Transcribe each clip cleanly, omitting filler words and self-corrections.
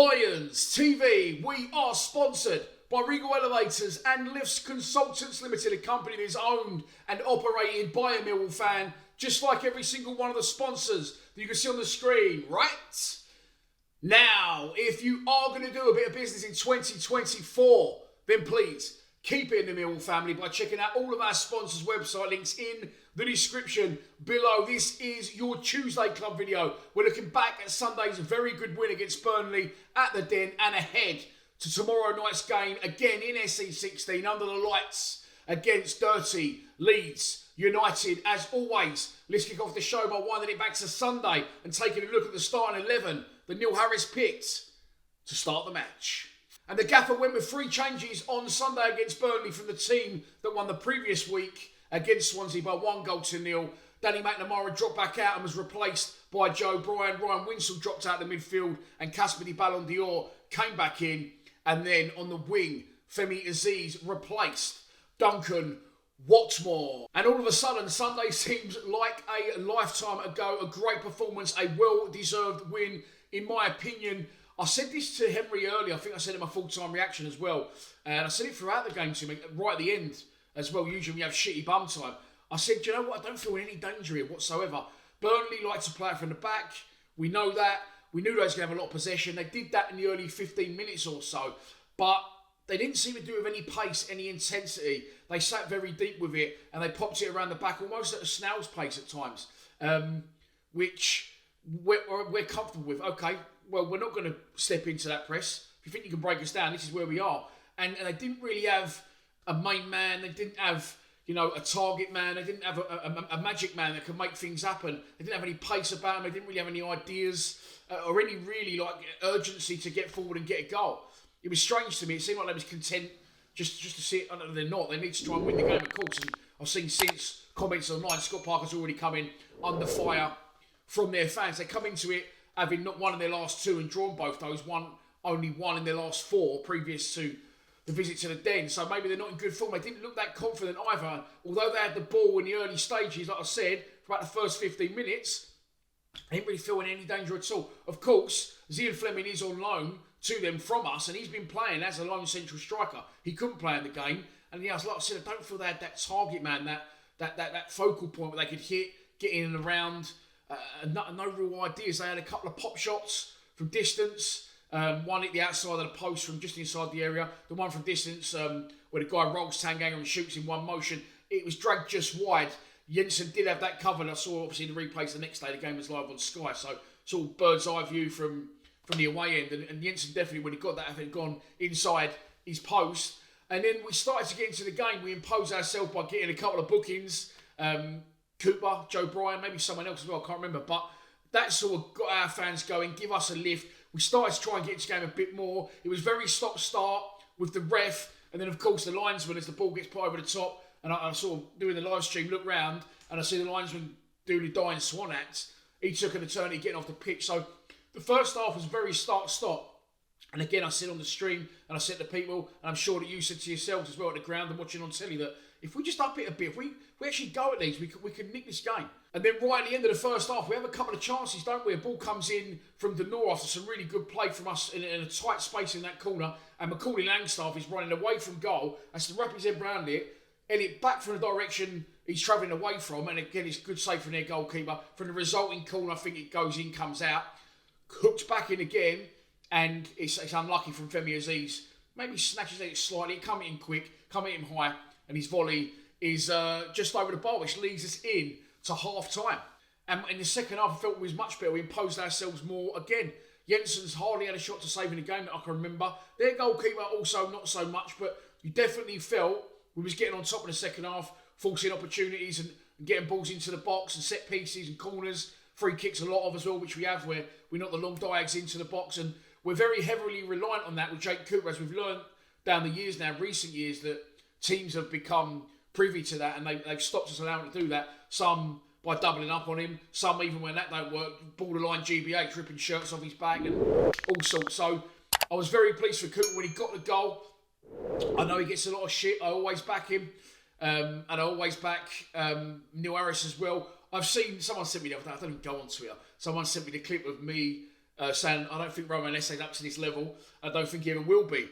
Lions TV, we are sponsored by Regal Elevators and Lifts Consultants Limited, a company that is owned and operated by a Millwall fan, just like every single one of the sponsors that you can see on the screen, right? Now, if you are going to do a bit of business in 2024, then please keep it in the Millwall family by checking out all of our sponsors' website links in the description below. This is your Tuesday Club video. We're looking back at Sunday's very good win against Burnley at the Den and ahead to tomorrow night's game again in SE16 under the lights against dirty Leeds United. As always, let's kick off the show by winding it back to Sunday and taking a look at the starting 11 that Neil Harris picked to start the match. And the gaffer went with 3 changes on Sunday against Burnley from the team that won the previous week against Swansea by 1-0. Danny McNamara dropped back out and was replaced by Joe Bryan. Ryan Winsell dropped out the midfield and Casper Di Ballon d'Or came back in. And then on the wing, Femi Aziz replaced Duncan Watmore. And all of a sudden, Sunday seems like a lifetime ago. A great performance, a well-deserved win, in my opinion. I said this to Henry earlier. I think I said it in my full-time reaction as well. And I said it throughout the game to him, right at the end as well. Usually we have shitty bum time. I said, do you know what? I don't feel in any danger here whatsoever. Burnley like to play it from the back. We know that. We knew they was going to have a lot of possession. They did that in the early 15 minutes or so. But they didn't seem to do it with any pace, any intensity. They sat very deep with it and they popped it around the back almost at a snail's pace at times, which we're comfortable with. Okay, well, we're not going to step into that press. If you think you can break us down, this is where we are. And they didn't really have a main man. They didn't have, a target man. They didn't have a magic man that could make things happen. They didn't have any pace about them. They didn't really have any ideas or any really urgency to get forward and get a goal. It was strange to me. It seemed like they was content just to sit. They're not. They need to try and win the game, of course. And I've seen since comments online, Scott Parker's already come in under fire from their fans. They come into it having not won in their last 2 and drawn both those. Only one in their last 4 previous to the visit to the Den. So maybe they're not in good form. They didn't look that confident either. Although they had the ball in the early stages, like I said, for about the first 15 minutes, they didn't really feel in any danger at all. Of course, Zian Fleming is on loan to them from us, and he's been playing as a lone central striker. He couldn't play in the game, and like I said, I don't feel they had that target man, that focal point where they could hit, get in and around. No real ideas. They had a couple of pop shots from distance. One at the outside of the post from just inside the area. The one from distance where the guy rolls Tanganga and shoots in one motion. It was dragged just wide. Jensen did have that covered. I saw obviously the replays the next day. The game was live on Sky, so sort of bird's eye view from the away end. And Jensen definitely, when he got that, had gone inside his post. And then we started to get into the game. We imposed ourselves by getting a couple of bookings. Cooper, Joe Bryan, maybe someone else as well. I can't remember, but that sort of got our fans going, give us a lift. We started to try and get into the game a bit more. It was very stop-start with the ref, and then of course the linesman as the ball gets put over the top. And I sort of doing the live stream, look round, and I see the linesman doing the dying swan act. He took an eternity getting off the pitch. So the first half was very start-stop. And again, I said on the stream, and I said to people, and I'm sure that you said to yourselves as well at the ground and watching on telly, that if we just up it a bit, if we actually go at these, we could nick this game. And then right at the end of the first half, we have a couple of chances, don't we? A ball comes in from the north after some really good play from us in a tight space in that corner. And Macaulay Langstaff is running away from goal. Has to wrap his head around it. Elliot back from the direction he's travelling away from. And again, it's good save from their goalkeeper. From the resulting corner, I think it goes in, comes out. Hooked back in again. And it's unlucky from Femi Aziz. Maybe snatches it slightly. Come in quick, come in high. And his volley is just over the bar, which leads us in to half-time. And in the second half, I felt we was much better. We imposed ourselves more again. Jensen's hardly had a shot to save in the game that I can remember. Their goalkeeper also not so much, but you definitely felt we was getting on top in the second half, forcing opportunities and getting balls into the box and set pieces and corners. Free kicks a lot of as well, which we have, where we knock the long diags into the box. And we're very heavily reliant on that with Jake Cooper, as we've learned down the years now, recent years, that teams have become privy to that and they've stopped us allowing to do that. Some by doubling up on him, some even when that don't work, borderline GBH, ripping shirts off his back and all sorts. So I was very pleased for Cooper when he got the goal. I know he gets a lot of shit. I always back him. And I always back Neil Harris as well. I've seen, someone sent me the other day, I don't even go on Twitter, someone sent me the clip of me saying, I don't think Roman Esse's up to this level. I don't think he ever will be.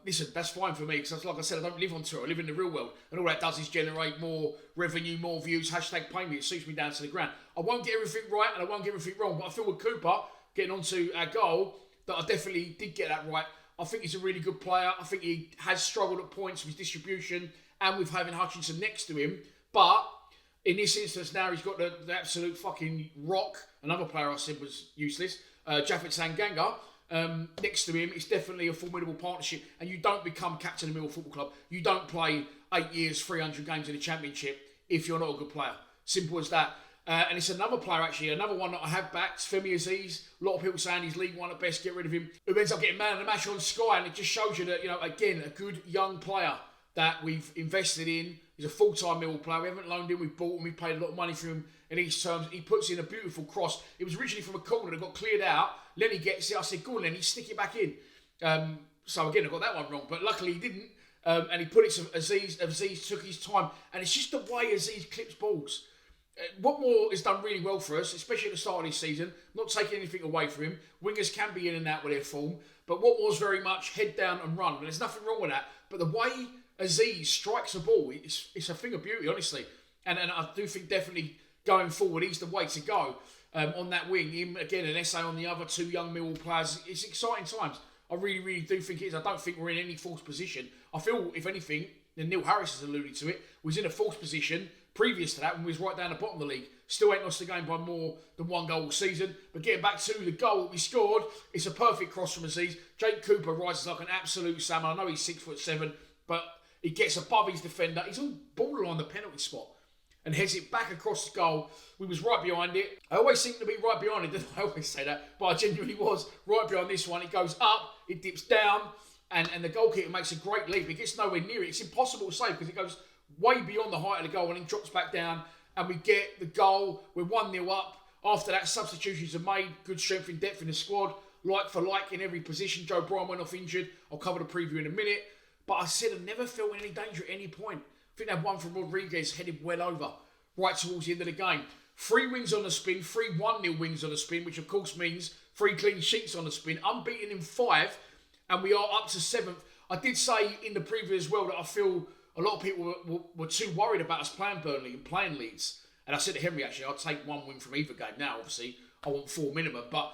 Listen, that's fine for me, because like I said, I don't live on Twitter, I live in the real world, and all that does is generate more revenue, more views, hashtag pay me, it suits me down to the ground. I won't get everything right, and I won't get everything wrong, but I feel with Cooper, getting onto our goal, that I definitely did get that right. I think he's a really good player. I think he has struggled at points with his distribution, and with having Hutchinson next to him, but in this instance now, he's got the absolute fucking rock. Another player I said was useless, Japhet Tanganga. Next to him, it's definitely a formidable partnership, and you don't become captain of Millwall Football Club. You don't play 8 years, 300 games in the Championship if you're not a good player. Simple as that. And it's another player, actually, another one that I have backed, Femi Aziz. A lot of people saying he's League One at best, get rid of him. Who ends up getting man of the match on Sky, and it just shows you that, you know, again, a good young player that we've invested in. He's a full-time Millwall player. We haven't loaned him, we've bought him, we paid a lot of money for him in these terms. He puts in a beautiful cross. It was originally from a corner that got cleared out. Lenny gets it. I said, go on, Lenny, stick it back in. So again, I got that one wrong, but luckily he didn't. And he put it to Aziz. Aziz took his time. And it's just the way Aziz clips balls. What more has done really well for us, especially at the start of this season, not taking anything away from him. Wingers can be in and out with their form, but what was very much head down and run. And there's nothing wrong with that. But the way Aziz strikes a ball, it's a thing of beauty, honestly. And I do think definitely going forward, he's the way to go on that wing. Him, again, an essay on the other two young Millwall players. It's exciting times. I really, really do think it is. I don't think we're in any false position. I feel, if anything, and Neil Harris has alluded to it, was in a false position previous to that when we was right down the bottom of the league. Still ain't lost the game by more than one goal all season. But getting back to the goal that we scored, it's a perfect cross from Aziz. Jake Cooper rises like an absolute salmon. I know he's 6'7", but he gets above his defender. He's on borderline the penalty spot and heads it back across the goal. We was right behind it. I always seem to be right behind it, didn't I? Always say that, but I genuinely was right behind this one. It goes up, it dips down, and the goalkeeper makes a great leap. It gets nowhere near it. It's impossible to save because it goes way beyond the height of the goal and then drops back down, and we get the goal. We're 1-0 up. After that, substitutions are made. Good strength and depth in the squad. Like for like in every position. Joe Bryan went off injured. I'll cover the preview in a minute. But I said I never felt in any danger at any point. I think that one from Rodriguez headed well over right towards the end of the game. 3 wins on the spin, 3 1-0 wins on the spin, which of course means 3 clean sheets on the spin. Unbeaten in 5, and we are up to 7th. I did say in the preview as well that I feel a lot of people were too worried about us playing Burnley and playing Leeds. And I said to Henry, actually, I'll take 1 win from either game. Now, obviously, I want 4 minimum. But,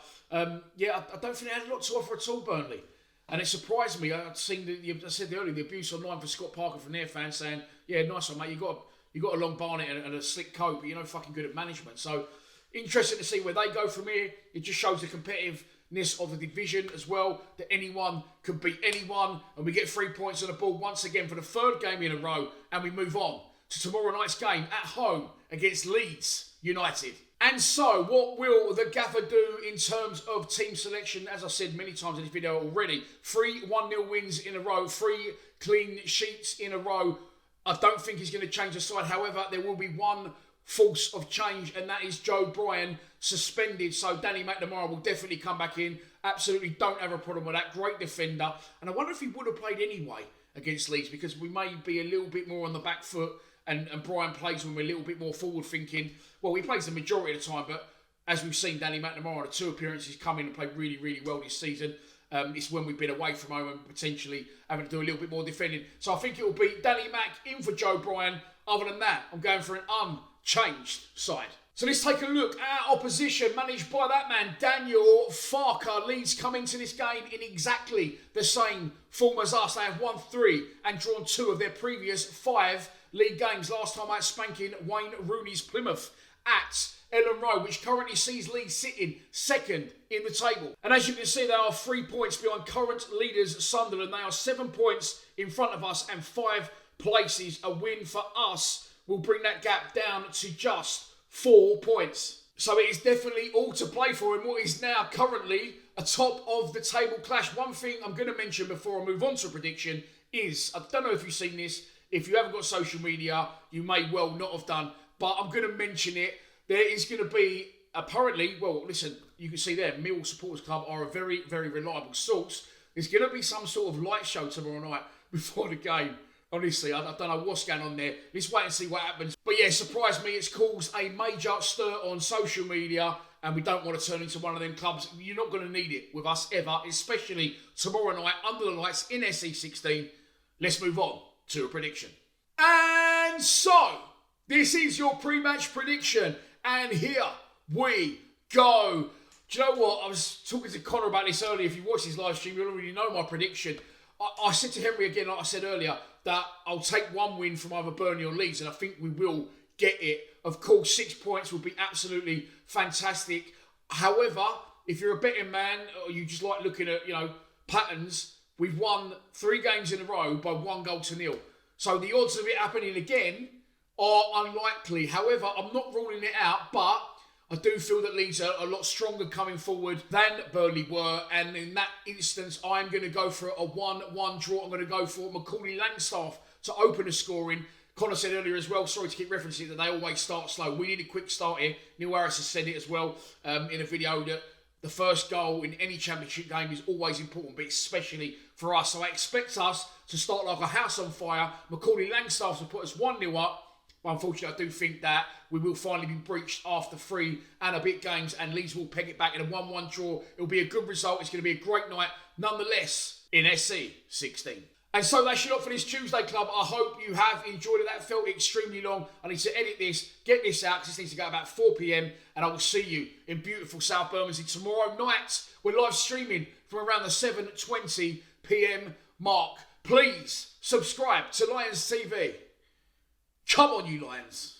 yeah, I don't think they had a lot to offer at all, Burnley. And it surprised me. I'd seen, I said earlier, the abuse online for Scott Parker from their fans saying, yeah, nice one, mate. You got a long barnet and a slick coat, but you're not fucking good at management. So, interesting to see where they go from here. It just shows the competitiveness of the division as well, that anyone can beat anyone, and we get 3 points on the board once again for the 3rd game in a row, and we move on to tomorrow night's game at home against Leeds United. And so, what will the gaffer do in terms of team selection? As I said many times in this video already, 3 1-0 wins in a row, 3 clean sheets in a row. I don't think he's going to change the side. However, there will be one force of change, and that is Joe Bryan suspended. So Danny McNamara will definitely come back in. Absolutely don't have a problem with that. Great defender. And I wonder if he would have played anyway against Leeds, because we may be a little bit more on the back foot, and Bryan plays when we're a little bit more forward thinking. Well, he plays the majority of the time, but as we've seen, Danny McNamara, the 2 appearances, come in and play really, really well this season. It's when we've been away from home and potentially having to do a little bit more defending. So I think it will be Danny Mac in for Joe Bryan. Other than that, I'm going for an unchanged side. So let's take a look at our opposition, managed by that man, Daniel Farker. Leeds come into this game in exactly the same form as us. They have won 3 and drawn 2 of their previous 5 league games. Last time out spanking Wayne Rooney's Plymouth at Ellen Road, which currently sees Leeds sitting 2nd in the table. And as you can see, they are 3 points behind current leaders Sunderland. They are 7 points in front of us and 5 places. A win for us will bring that gap down to just 4 points. So it is definitely all to play for in what is now currently a top of the table clash. One thing I'm going to mention before I move on to a prediction is, I don't know if you've seen this. If you haven't got social media, you may well not have done, but I'm going to mention it. There is going to be, apparently, well, listen, you can see there, Millwall Supporters Club are a very, very reliable source. There's going to be some sort of light show tomorrow night before the game Honestly, I don't know what's going on there. Let's wait and see what happens. But yeah, surprised me. It's caused a major stir on social media, and we don't want to turn into one of them clubs. You're not going to need it with us ever, especially tomorrow night under the lights in SE16. Let's move on to a prediction. And so, this is your pre-match prediction, and here we go. Do you know what? I was talking to Connor about this earlier. If you watch his live stream, you already know my prediction. I said to Henry again, like I said earlier, that I'll take one win from either Burnley or Leeds, and I think we will get it. Of course, 6 points would be absolutely fantastic. However, if you're a betting man or you just like looking at, patterns, we've won 3 games in a row by 1-0. So the odds of it happening again are unlikely. However, I'm not ruling it out, but I do feel that Leeds are a lot stronger coming forward than Burnley were, and in that instance, I'm going to go for a 1-1 draw. I'm going to go for Macaulay Langstaff to open the scoring. Connor said earlier as well, sorry to keep referencing that they always start slow. We need a quick start here. Neil Harris has said it as well in a video that the first goal in any championship game is always important, but especially for us. So I expect us to start like a house on fire. Macaulay Langstaff to put us 1-0 up. But unfortunately, I do think that we will finally be breached after 3 and a bit games, and Leeds will peg it back in a 1-1 draw. It'll be a good result. It's going to be a great night, nonetheless, in SC16. And so that's your lot for this Tuesday Club. I hope you have enjoyed it. That felt extremely long. I need to edit this, get this out, because this needs to go about 4 p.m. And I will see you in beautiful South Bermondsey tomorrow night. We're live streaming from around the 7:20 p.m. mark. Please subscribe to Lions TV. Come on, you Lions.